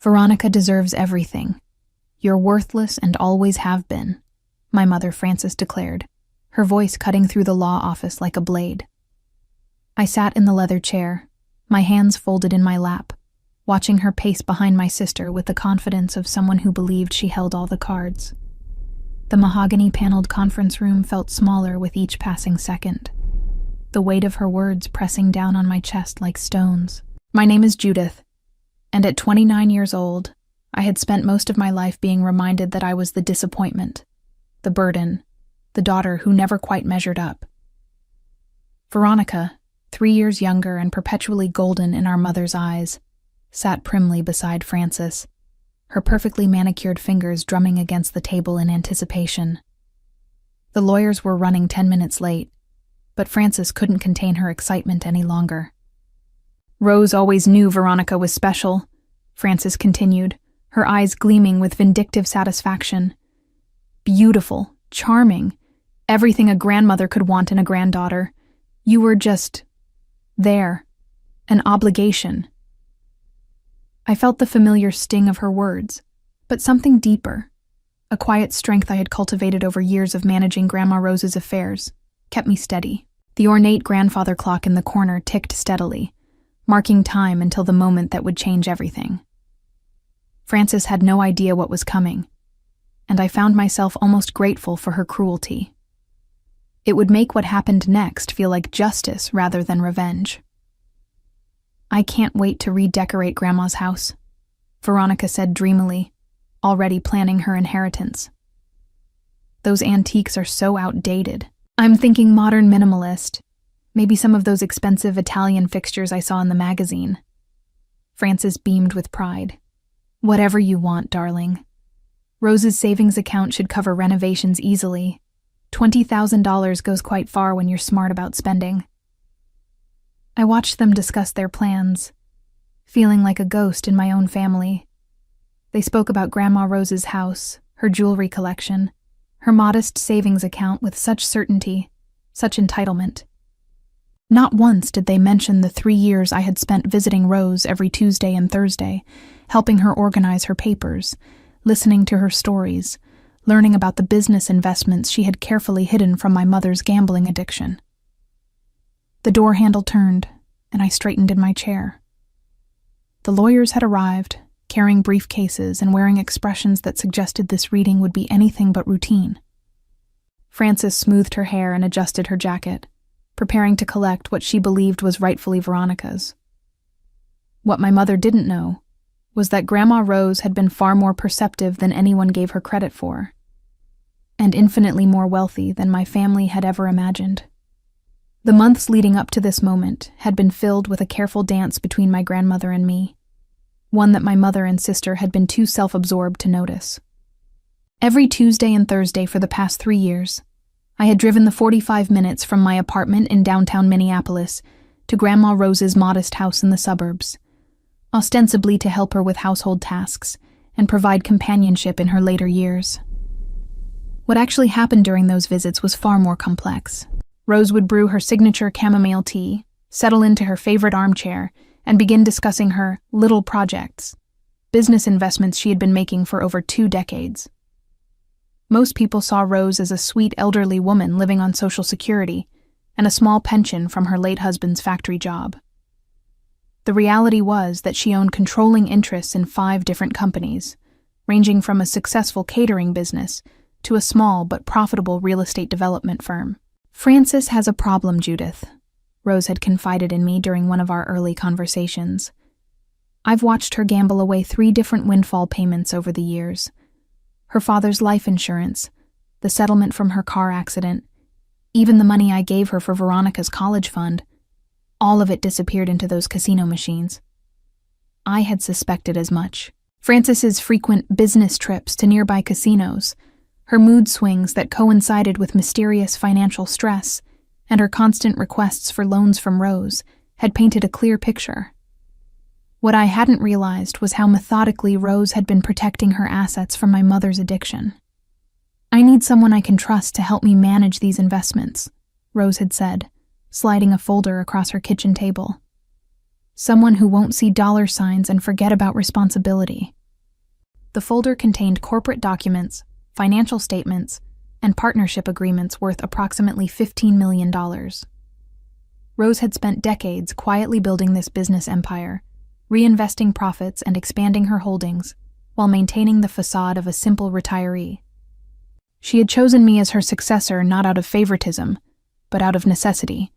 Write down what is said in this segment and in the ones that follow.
Veronica deserves everything. You're worthless and always have been, my mother Frances declared, her voice cutting through the law office like a blade. I sat in the leather chair, my hands folded in my lap, watching her pace behind my sister with the confidence of someone who believed she held all the cards. The mahogany-paneled conference room felt smaller with each passing second, the weight of her words pressing down on my chest like stones. My name is Judith, and at 29 years old, I had spent most of my life being reminded that I was the disappointment, the burden, the daughter who never quite measured up. Veronica, 3 years younger and perpetually golden in our mother's eyes, sat primly beside Frances, her perfectly manicured fingers drumming against the table in anticipation. The lawyers were running 10 minutes late, but Frances couldn't contain her excitement any longer. Rose always knew Veronica was special, Frances continued, her eyes gleaming with vindictive satisfaction. Beautiful, charming, everything a grandmother could want in a granddaughter. You were just there, an obligation. I felt the familiar sting of her words, but something deeper, a quiet strength I had cultivated over years of managing Grandma Rose's affairs, kept me steady. The ornate grandfather clock in the corner ticked steadily, marking time until the moment that would change everything. Frances had no idea what was coming, and I found myself almost grateful for her cruelty. It would make what happened next feel like justice rather than revenge. I can't wait to redecorate Grandma's house, Veronica said dreamily, already planning her inheritance. Those antiques are so outdated. I'm thinking modern minimalist, maybe some of those expensive Italian fixtures I saw in the magazine. Frances beamed with pride. Whatever you want, darling. Rose's savings account should cover renovations easily. $20,000 goes quite far when you're smart about spending. I watched them discuss their plans, feeling like a ghost in my own family. They spoke about Grandma Rose's house, her jewelry collection, her modest savings account with such certainty, such entitlement. Not once did they mention the 3 years I had spent visiting Rose every Tuesday and Thursday, helping her organize her papers, listening to her stories, learning about the business investments she had carefully hidden from my mother's gambling addiction. The door handle turned, and I straightened in my chair. The lawyers had arrived, carrying briefcases and wearing expressions that suggested this reading would be anything but routine. Frances smoothed her hair and adjusted her jacket, preparing to collect what she believed was rightfully Veronica's. What my mother didn't know was that Grandma Rose had been far more perceptive than anyone gave her credit for, and infinitely more wealthy than my family had ever imagined. The months leading up to this moment had been filled with a careful dance between my grandmother and me, one that my mother and sister had been too self-absorbed to notice. Every Tuesday and Thursday for the past 3 years, I had driven the 45 minutes from my apartment in downtown Minneapolis to Grandma Rose's modest house in the suburbs, ostensibly to help her with household tasks and provide companionship in her later years. What actually happened during those visits was far more complex. Rose would brew her signature chamomile tea, settle into her favorite armchair, and begin discussing her little projects, business investments she had been making for over 2 decades. Most people saw Rose as a sweet elderly woman living on Social Security and a small pension from her late husband's factory job. The reality was that she owned controlling interests in 5 different companies, ranging from a successful catering business to a small but profitable real estate development firm. Frances has a problem, Judith, Rose had confided in me during one of our early conversations. I've watched her gamble away 3 different windfall payments over the years. Her father's life insurance, the settlement from her car accident, even the money I gave her for Veronica's college fund. All of it disappeared into those casino machines. I had suspected as much. Frances's frequent business trips to nearby casinos, her mood swings that coincided with mysterious financial stress, and her constant requests for loans from Rose had painted a clear picture. What I hadn't realized was how methodically Rose had been protecting her assets from my mother's addiction. I need someone I can trust to help me manage these investments, Rose had said, sliding a folder across her kitchen table. Someone who won't see dollar signs and forget about responsibility. The folder contained corporate documents, financial statements, and partnership agreements worth approximately $15 million. Rose had spent decades quietly building this business empire, reinvesting profits and expanding her holdings, while maintaining the facade of a simple retiree. She had chosen me as her successor not out of favoritism, but out of necessity.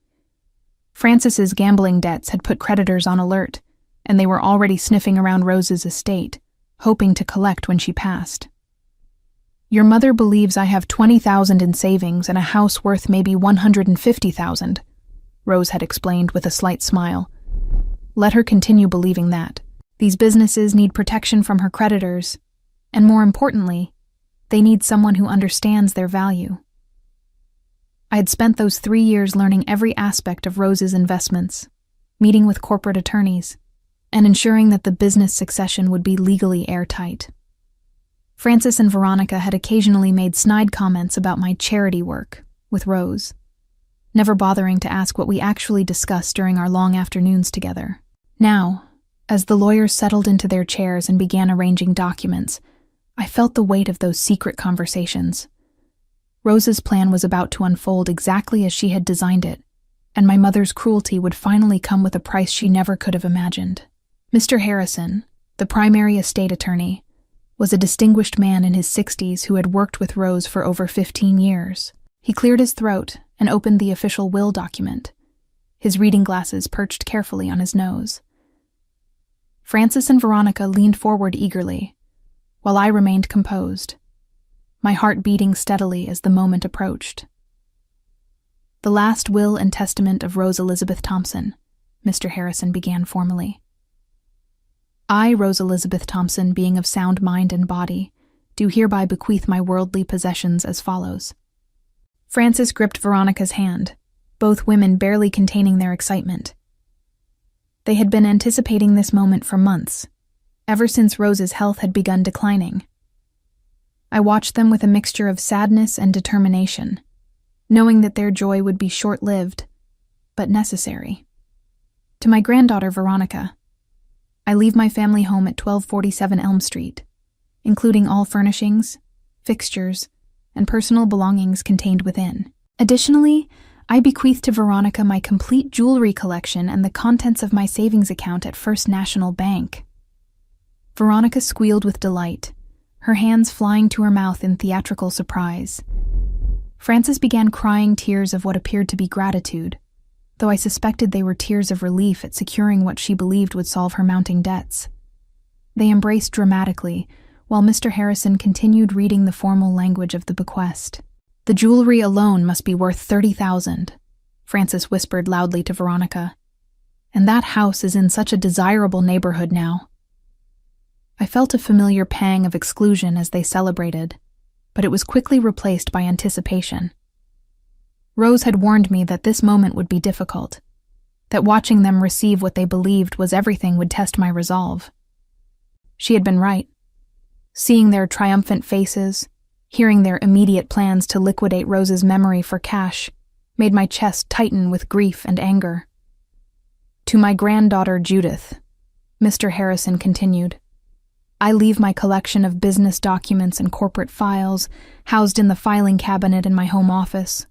Francis's gambling debts had put creditors on alert, and they were already sniffing around Rose's estate, hoping to collect when she passed. "Your mother believes I have $20,000 in savings and a house worth maybe $150,000, Rose had explained with a slight smile. Let her continue believing that. These businesses need protection from her creditors, and more importantly, they need someone who understands their value. I had spent those 3 years learning every aspect of Rose's investments, meeting with corporate attorneys, and ensuring that the business succession would be legally airtight. Francis and Veronica had occasionally made snide comments about my charity work with Rose, never bothering to ask what we actually discussed during our long afternoons together. Now, as the lawyers settled into their chairs and began arranging documents, I felt the weight of those secret conversations. Rose's plan was about to unfold exactly as she had designed it, and my mother's cruelty would finally come with a price she never could have imagined. Mr. Harrison, the primary estate attorney, was a distinguished man in his 60s who had worked with Rose for over 15 years. He cleared his throat and opened the official will document, his reading glasses perched carefully on his nose. Francis and Veronica leaned forward eagerly, while I remained composed, my heart beating steadily as the moment approached. "The last will and testament of Rose Elizabeth Thompson," Mr. Harrison began formally. "I, Rose Elizabeth Thompson, being of sound mind and body, do hereby bequeath my worldly possessions as follows." Francis gripped Veronica's hand, both women barely containing their excitement. They had been anticipating this moment for months, ever since Rose's health had begun declining. I watched them with a mixture of sadness and determination, knowing that their joy would be short-lived, but necessary. To my granddaughter Veronica, I leave my family home at 1247 Elm Street, including all furnishings, fixtures, and personal belongings contained within. Additionally, I bequeath to Veronica my complete jewelry collection and the contents of my savings account at First National Bank. Veronica squealed with delight, her hands flying to her mouth in theatrical surprise. Francis began crying tears of what appeared to be gratitude, though I suspected they were tears of relief at securing what she believed would solve her mounting debts. They embraced dramatically, while Mr. Harrison continued reading the formal language of the bequest. "The jewelry alone must be worth $30,000, Francis whispered loudly to Veronica. "And that house is in such a desirable neighborhood now." I felt a familiar pang of exclusion as they celebrated, but it was quickly replaced by anticipation. Rose had warned me that this moment would be difficult, that watching them receive what they believed was everything would test my resolve. She had been right. Seeing their triumphant faces, hearing their immediate plans to liquidate Rose's memory for cash, made my chest tighten with grief and anger. "To my granddaughter Judith," Mr. Harrison continued, "I leave my collection of business documents and corporate files housed in the filing cabinet in my home office."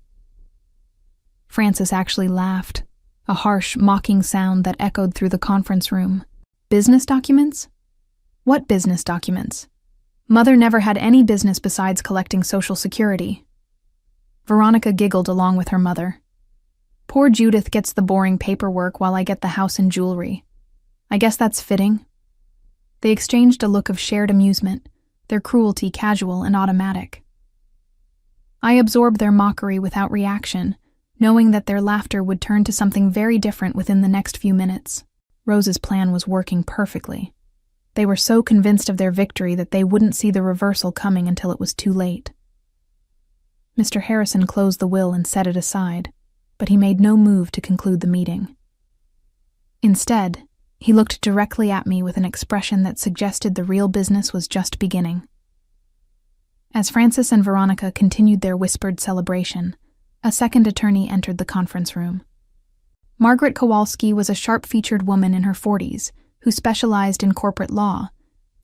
Francis actually laughed, a harsh, mocking sound that echoed through the conference room. "Business documents? What business documents? Mother never had any business besides collecting Social Security." Veronica giggled along with her mother. "Poor Judith gets the boring paperwork while I get the house and jewelry. I guess that's fitting." They exchanged a look of shared amusement, their cruelty casual and automatic. I absorbed their mockery without reaction, knowing that their laughter would turn to something very different within the next few minutes. Rose's plan was working perfectly. They were so convinced of their victory that they wouldn't see the reversal coming until it was too late. Mr. Harrison closed the will and set it aside, but he made no move to conclude the meeting. Instead, he looked directly at me with an expression that suggested the real business was just beginning. As Francis and Veronica continued their whispered celebration, a second attorney entered the conference room. Margaret Kowalski was a sharp-featured woman in her 40s who specialized in corporate law,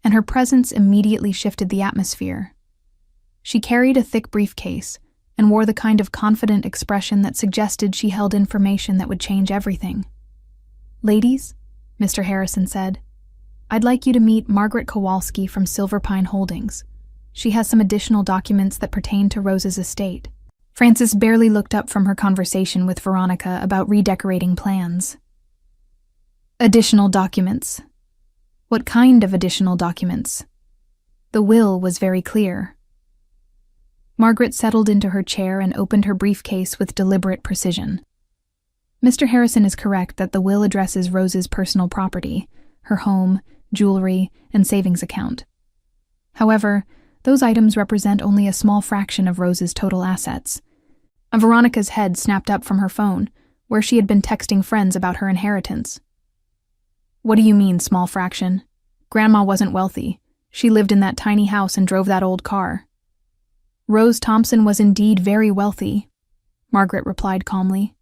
and her presence immediately shifted the atmosphere. She carried a thick briefcase and wore the kind of confident expression that suggested she held information that would change everything. "Ladies," Mr. Harrison said, "I'd like you to meet Margaret Kowalski from Silver Pine Holdings. She has some additional documents that pertain to Rose's estate." Frances barely looked up from her conversation with Veronica about redecorating plans. "Additional documents? What kind of additional documents?" The will was very clear. Margaret settled into her chair and opened her briefcase with deliberate precision. Mr. Harrison is correct that the will addresses Rose's personal property, her home, jewelry, and savings account. However, those items represent only a small fraction of Rose's total assets. Veronica's head snapped up from her phone, where she had been texting friends about her inheritance. "What do you mean, small fraction? Grandma wasn't wealthy. She lived in that tiny house and drove that old car." "Rose Thompson was indeed very wealthy," Margaret replied calmly.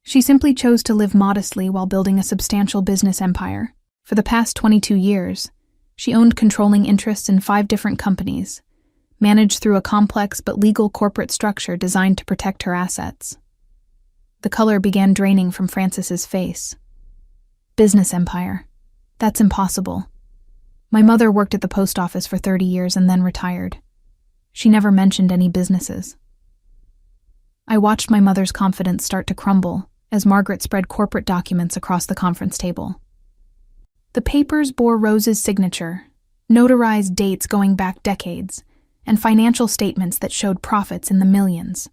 "She simply chose to live modestly while building a substantial business empire. For the past 22 years, she owned controlling interests in 5 different companies, managed through a complex but legal corporate structure designed to protect her assets." The color began draining from Frances's face. "Business empire. That's impossible. My mother worked at the post office for 30 years and then retired. She never mentioned any businesses." I watched my mother's confidence start to crumble as Margaret spread corporate documents across the conference table. The papers bore Rose's signature, notarized dates going back decades, and financial statements that showed profits in the millions.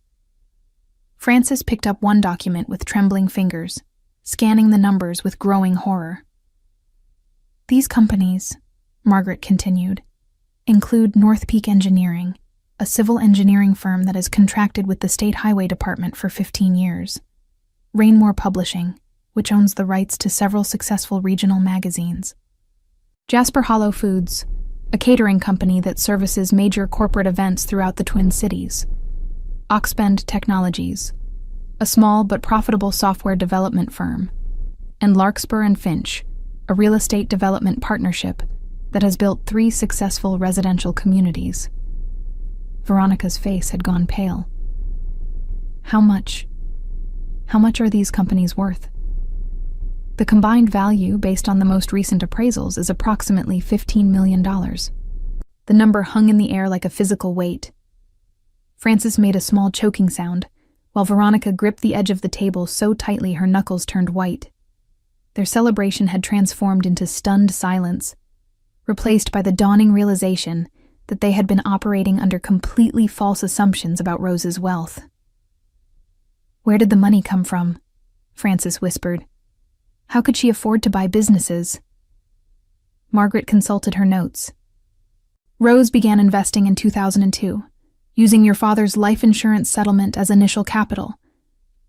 Frances picked up one document with trembling fingers, scanning the numbers with growing horror. "These companies," Margaret continued, "include North Peak Engineering, a civil engineering firm that has contracted with the State Highway Department for 15 years, Rainmore Publishing, which owns the rights to several successful regional magazines, Jasper Hollow Foods, a catering company that services major corporate events throughout the Twin Cities, Oxbend Technologies, a small but profitable software development firm, and Larkspur and Finch, a real estate development partnership that has built 3 successful residential communities." Veronica's face had gone pale. How much are these companies worth?" "The combined value, based on the most recent appraisals, is approximately $15 million. The number hung in the air like a physical weight. Frances made a small choking sound, while Veronica gripped the edge of the table so tightly her knuckles turned white. Their celebration had transformed into stunned silence, replaced by the dawning realization that they had been operating under completely false assumptions about Rose's wealth. "Where did the money come from?" Frances whispered. "How could she afford to buy businesses?" Margaret consulted her notes. "Rose began investing in 2002, using your father's life insurance settlement as initial capital.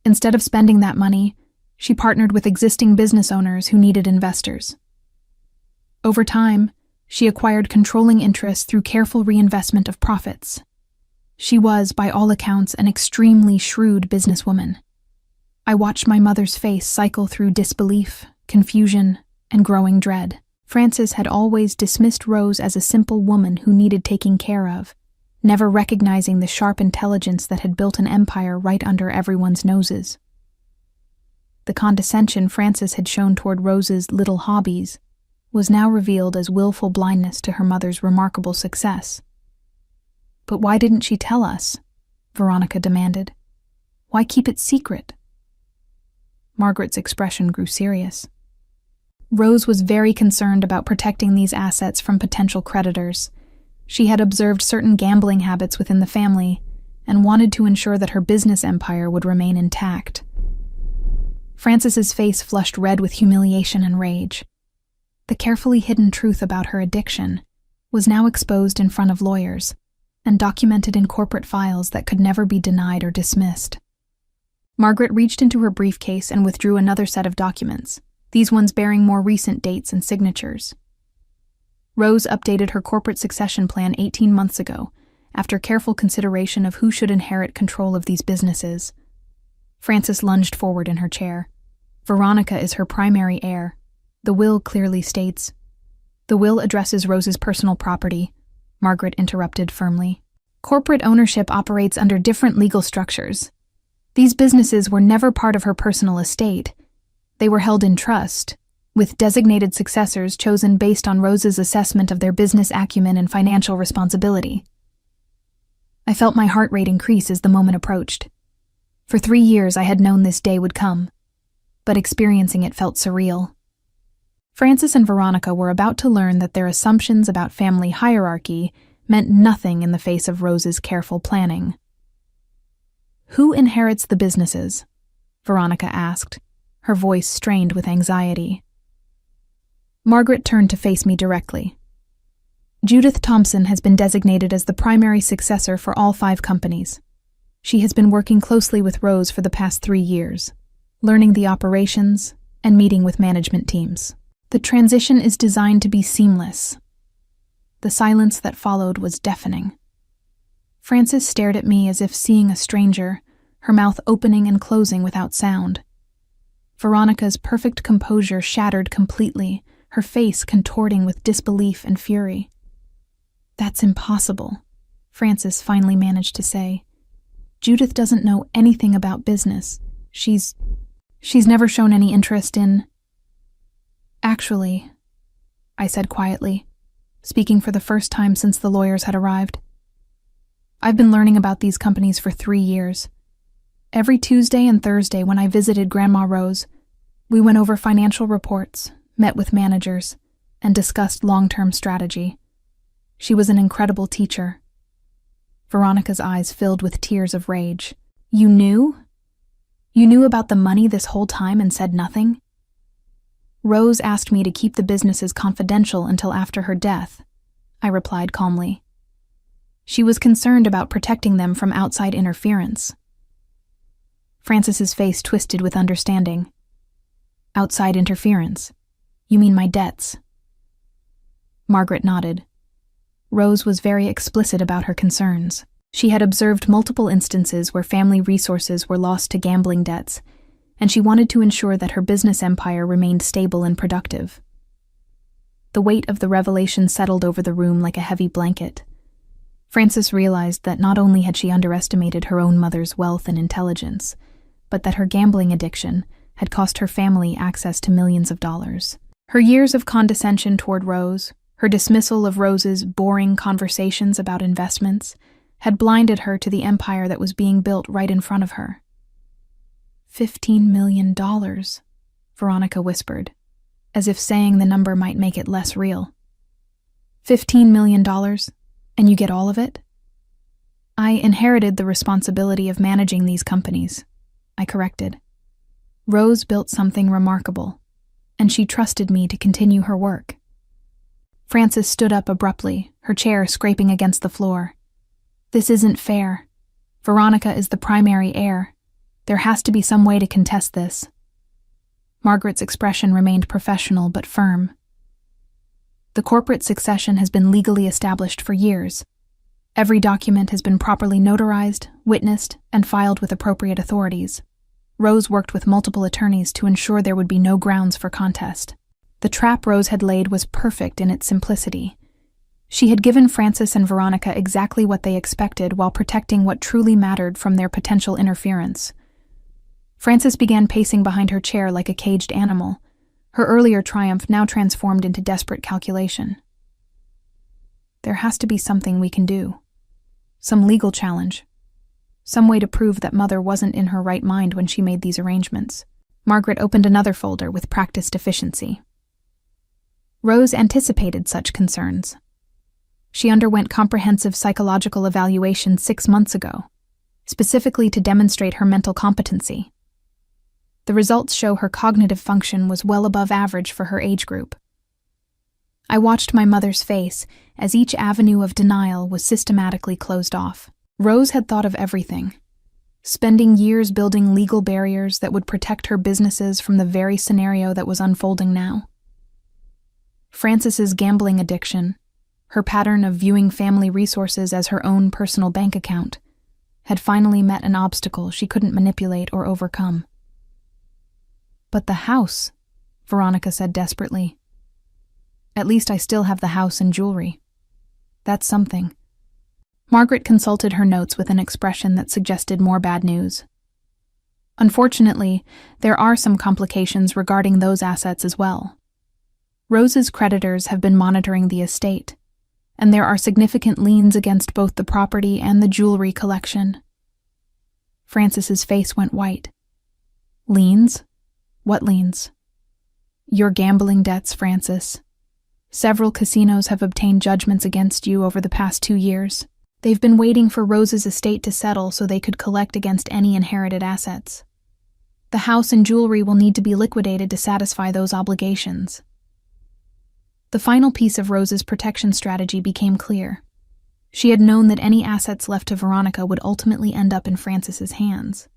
Instead of spending that money, she partnered with existing business owners who needed investors. Over time, she acquired controlling interests through careful reinvestment of profits. She was, by all accounts, an extremely shrewd businesswoman. I watched my mother's face cycle through disbelief, confusion, and growing dread. Frances had always dismissed Rose as a simple woman who needed taking care of, never recognizing the sharp intelligence that had built an empire right under everyone's noses. The condescension Frances had shown toward Rose's little hobbies was now revealed as willful blindness to her mother's remarkable success. "But why didn't she tell us?" Veronica demanded. "Why keep it secret?" Margaret's expression grew serious. Rose was very concerned about protecting these assets from potential creditors. She had observed certain gambling habits within the family and wanted to ensure that her business empire would remain intact. Frances's face flushed red with humiliation and rage. The carefully hidden truth about her addiction was now exposed in front of lawyers and documented in corporate files that could never be denied or dismissed. Margaret reached into her briefcase and withdrew another set of documents, these ones bearing more recent dates and signatures. Rose updated her corporate succession plan 18 months ago, after careful consideration of who should inherit control of these businesses. Frances lunged forward in her chair. Veronica is her primary heir. The will clearly states. The will addresses Rose's personal property, Margaret interrupted firmly. Corporate ownership operates under different legal structures. These businesses were never part of her personal estate. They were held in trust, with designated successors chosen based on Rose's assessment of their business acumen and financial responsibility. I felt my heart rate increase as the moment approached. For 3 years I had known this day would come, but experiencing it felt surreal. Frances and Veronica were about to learn that their assumptions about family hierarchy meant nothing in the face of Rose's careful planning. Who inherits the businesses? Veronica asked, her voice strained with anxiety. Margaret turned to face me directly. Judith Thompson has been designated as the primary successor for all 5 companies. She has been working closely with Rose for the past 3 years, learning the operations and meeting with management teams. The transition is designed to be seamless. The silence that followed was deafening. Frances stared at me as if seeing a stranger, her mouth opening and closing without sound. Veronica's perfect composure shattered completely, her face contorting with disbelief and fury. That's impossible, Frances finally managed to say. Judith doesn't know anything about business. She's never shown any interest in... Actually, I said quietly, speaking for the first time since the lawyers had arrived. I've been learning about these companies for 3 years. Every Tuesday and Thursday when I visited Grandma Rose, we went over financial reports, met with managers, and discussed long-term strategy. She was an incredible teacher. Veronica's eyes filled with tears of rage. You knew? You knew about the money this whole time and said nothing? Rose asked me to keep the businesses confidential until after her death, I replied calmly. She was concerned about protecting them from outside interference. Frances's face twisted with understanding. Outside interference? You mean my debts? Margaret nodded. Rose was very explicit about her concerns. She had observed multiple instances where family resources were lost to gambling debts, and she wanted to ensure that her business empire remained stable and productive. The weight of the revelation settled over the room like a heavy blanket. Frances realized that not only had she underestimated her own mother's wealth and intelligence, but that her gambling addiction had cost her family access to millions of dollars. Her years of condescension toward Rose, her dismissal of Rose's boring conversations about investments, had blinded her to the empire that was being built right in front of her. $15 million, Veronica whispered, as if saying the number might make it less real. $15 million, and you get all of it? I inherited the responsibility of managing these companies, I corrected. Rose built something remarkable, and she trusted me to continue her work. Frances stood up abruptly, her chair scraping against the floor. This isn't fair. Veronica is the primary heir. There has to be some way to contest this. Margaret's expression remained professional but firm. The corporate succession has been legally established for years. Every document has been properly notarized, witnessed, and filed with appropriate authorities. Rose worked with multiple attorneys to ensure there would be no grounds for contest. The trap Rose had laid was perfect in its simplicity. She had given Frances and Veronica exactly what they expected while protecting what truly mattered from their potential interference. Frances began pacing behind her chair like a caged animal, her earlier triumph now transformed into desperate calculation. There has to be something we can do. Some legal challenge. Some way to prove that Mother wasn't in her right mind when she made these arrangements. Margaret opened another folder with practiced efficiency. Rose anticipated such concerns. She underwent comprehensive psychological evaluation 6 months ago, specifically to demonstrate her mental competency. The results show her cognitive function was well above average for her age group. I watched my mother's face as each avenue of denial was systematically closed off. Rose had thought of everything, spending years building legal barriers that would protect her businesses from the very scenario that was unfolding now. Frances's gambling addiction, her pattern of viewing family resources as her own personal bank account, had finally met an obstacle she couldn't manipulate or overcome. But the house, Veronica said desperately. At least I still have the house and jewelry. That's something. Margaret consulted her notes with an expression that suggested more bad news. Unfortunately, there are some complications regarding those assets as well. Rose's creditors have been monitoring the estate, and there are significant liens against both the property and the jewelry collection. Francis's face went white. Liens? What liens? Your gambling debts, Francis. Several casinos have obtained judgments against you over the past 2 years. They've been waiting for Rose's estate to settle so they could collect against any inherited assets. The house and jewelry will need to be liquidated to satisfy those obligations. The final piece of Rose's protection strategy became clear. She had known that any assets left to Veronica would ultimately end up in Francis's hands,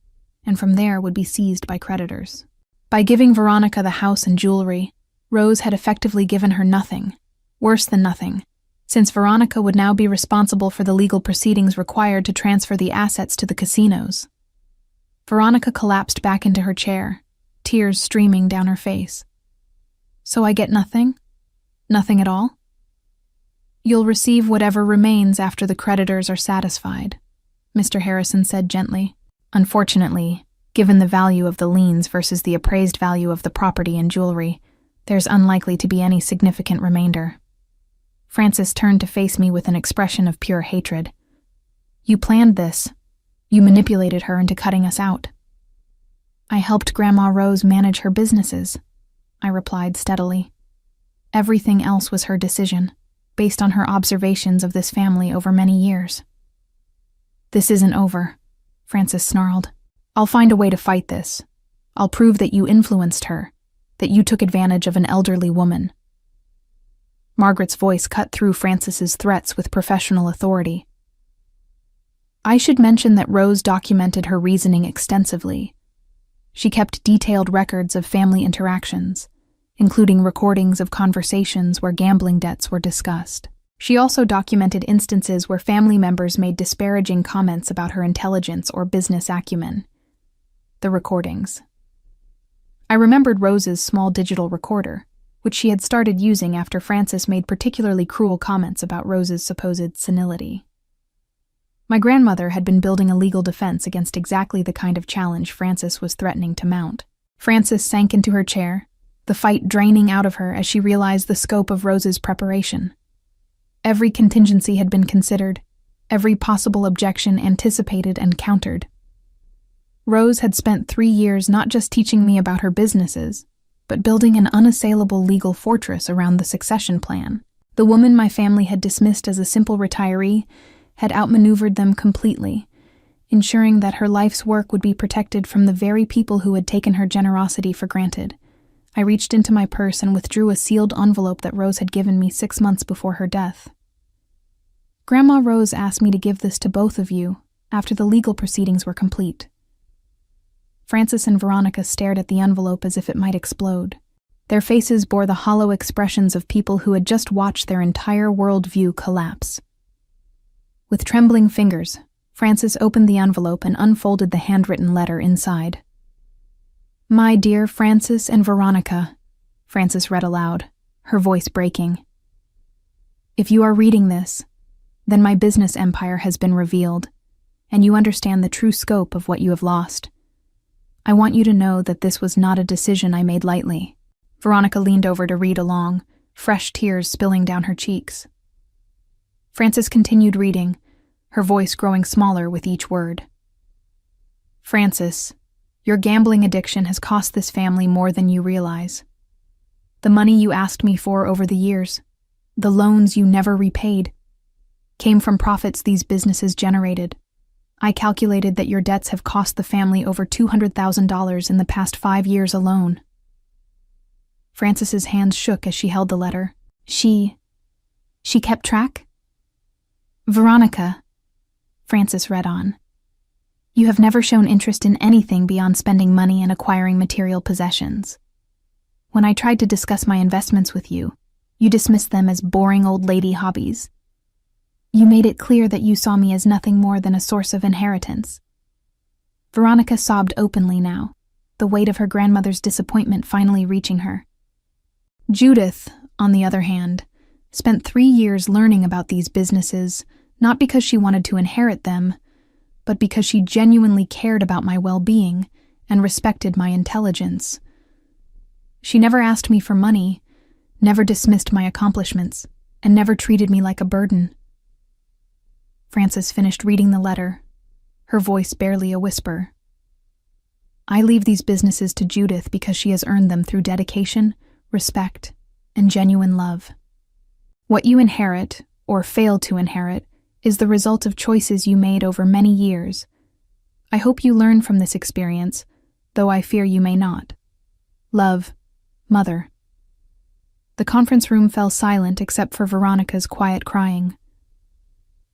and from there would be seized by creditors. By giving Veronica the house and jewelry, Rose had effectively given her nothing, worse than nothing, since Veronica would now be responsible for the legal proceedings required to transfer the assets to the casinos. Veronica collapsed back into her chair, tears streaming down her face. So I get nothing? Nothing at all? You'll receive whatever remains after the creditors are satisfied, Mr. Harrison said gently. Unfortunately, given the value of the liens versus the appraised value of the property and jewelry, there's unlikely to be any significant remainder. Francis turned to face me with an expression of pure hatred. You planned this. You manipulated her into cutting us out. I helped Grandma Rose manage her businesses, I replied steadily. Everything else was her decision, based on her observations of this family over many years. This isn't over, Francis snarled. I'll find a way to fight this. I'll prove that you influenced her, that you took advantage of an elderly woman. Margaret's voice cut through Francis's threats with professional authority. I should mention that Rose documented her reasoning extensively. She kept detailed records of family interactions, including recordings of conversations where gambling debts were discussed. She also documented instances where family members made disparaging comments about her intelligence or business acumen. The recordings. I remembered Rose's small digital recorder, which she had started using after Francis made particularly cruel comments about Rose's supposed senility. My grandmother had been building a legal defense against exactly the kind of challenge Francis was threatening to mount. Francis sank into her chair, the fight draining out of her as she realized the scope of Rose's preparation. Every contingency had been considered, every possible objection anticipated and countered. Rose had spent 3 years not just teaching me about her businesses, but building an unassailable legal fortress around the succession plan. The woman my family had dismissed as a simple retiree had outmaneuvered them completely, ensuring that her life's work would be protected from the very people who had taken her generosity for granted. I reached into my purse and withdrew a sealed envelope that Rose had given me 6 months before her death. Grandma Rose asked me to give this to both of you after the legal proceedings were complete. Francis and Veronica stared at the envelope as if it might explode. Their faces bore the hollow expressions of people who had just watched their entire worldview collapse. With trembling fingers, Francis opened the envelope and unfolded the handwritten letter inside. My dear Francis and Veronica, Francis read aloud, her voice breaking. If you are reading this, then my business empire has been revealed, and you understand the true scope of what you have lost. I want you to know that this was not a decision I made lightly. Veronica leaned over to read along, fresh tears spilling down her cheeks. Francis continued reading, her voice growing smaller with each word. Francis, your gambling addiction has cost this family more than you realize. The money you asked me for over the years, the loans you never repaid, came from profits these businesses generated. I calculated that your debts have cost the family over $200,000 in the past 5 years alone. Francis's hands shook as she held the letter. She kept track? Veronica, Francis read on. You have never shown interest in anything beyond spending money and acquiring material possessions. When I tried to discuss my investments with you, you dismissed them as boring old lady hobbies. You made it clear that you saw me as nothing more than a source of inheritance. Veronica sobbed openly now, the weight of her grandmother's disappointment finally reaching her. Judith, on the other hand, spent 3 years learning about these businesses, not because she wanted to inherit them, but because she genuinely cared about my well-being and respected my intelligence. She never asked me for money, never dismissed my accomplishments, and never treated me like a burden. Frances finished reading the letter, her voice barely a whisper. I leave these businesses to Judith because she has earned them through dedication, respect, and genuine love. What you inherit, or fail to inherit, is the result of choices you made over many years. I hope you learn from this experience, though I fear you may not. Love, Mother. The conference room fell silent except for Veronica's quiet crying.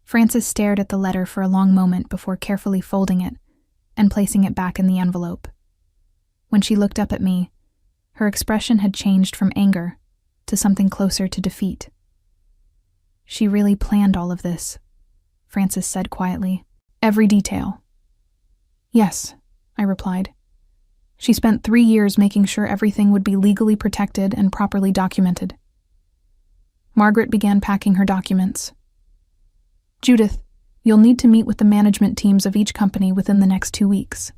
Frances stared at the letter for a long moment before carefully folding it and placing it back in the envelope. When she looked up at me, her expression had changed from anger to something closer to defeat. She really planned all of this, Frances said quietly. Every detail. Yes, I replied. She spent 3 years making sure everything would be legally protected and properly documented. Margaret began packing her documents. Judith, you'll need to meet with the management teams of each company within the next 2 weeks.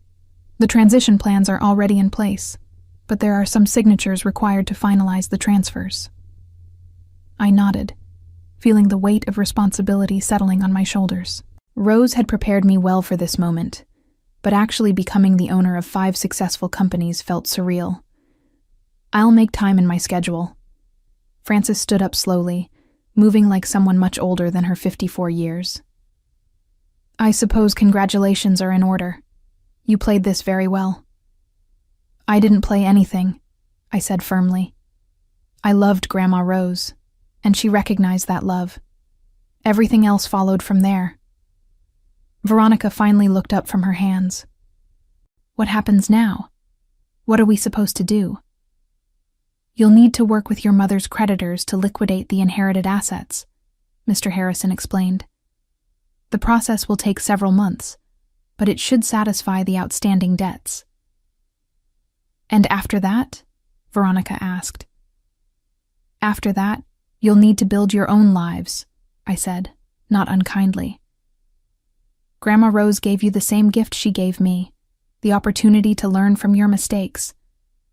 The transition plans are already in place, but there are some signatures required to finalize the transfers. I nodded, feeling the weight of responsibility settling on my shoulders. Rose had prepared me well for this moment, but actually becoming the owner of 5 successful companies felt surreal. I'll make time in my schedule. Frances stood up slowly, moving like someone much older than her 54 years. I suppose congratulations are in order. You played this very well. I didn't play anything, I said firmly. I loved Grandma Rose, and she recognized that love. Everything else followed from there. Veronica finally looked up from her hands. What happens now? What are we supposed to do? You'll need to work with your mother's creditors to liquidate the inherited assets, Mr. Harrison explained. The process will take several months, but it should satisfy the outstanding debts. And after that? Veronica asked. After that, you'll need to build your own lives, I said, not unkindly. Grandma Rose gave you the same gift she gave me, the opportunity to learn from your mistakes.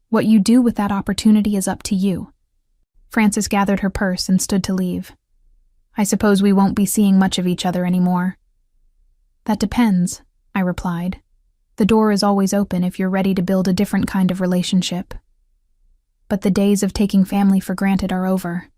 What you do with that opportunity is up to you. Frances gathered her purse and stood to leave. I suppose we won't be seeing much of each other anymore. That depends, I replied. The door is always open if you're ready to build a different kind of relationship. But the days of taking family for granted are over.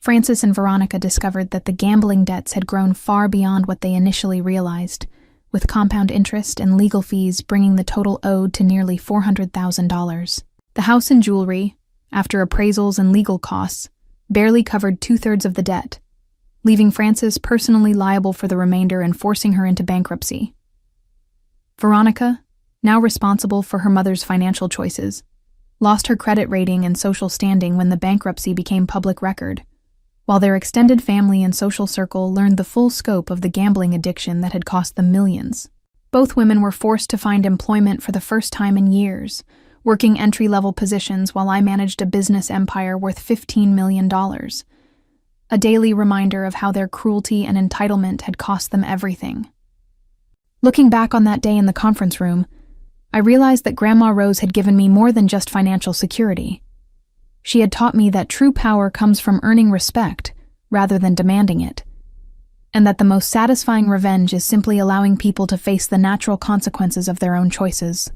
Frances and Veronica discovered that the gambling debts had grown far beyond what they initially realized, with compound interest and legal fees bringing the total owed to nearly $400,000. The house and jewelry, after appraisals and legal costs, barely covered 2/3 of the debt, leaving Frances personally liable for the remainder and forcing her into bankruptcy. Veronica, now responsible for her mother's financial choices, lost her credit rating and social standing when the bankruptcy became public record, while their extended family and social circle learned the full scope of the gambling addiction that had cost them millions. Both women were forced to find employment for the first time in years, working entry-level positions while I managed a business empire worth $15 million. A daily reminder of how their cruelty and entitlement had cost them everything. Looking back on that day in the conference room, I realized that Grandma Rose had given me more than just financial security. She had taught me that true power comes from earning respect rather than demanding it, and that the most satisfying revenge is simply allowing people to face the natural consequences of their own choices.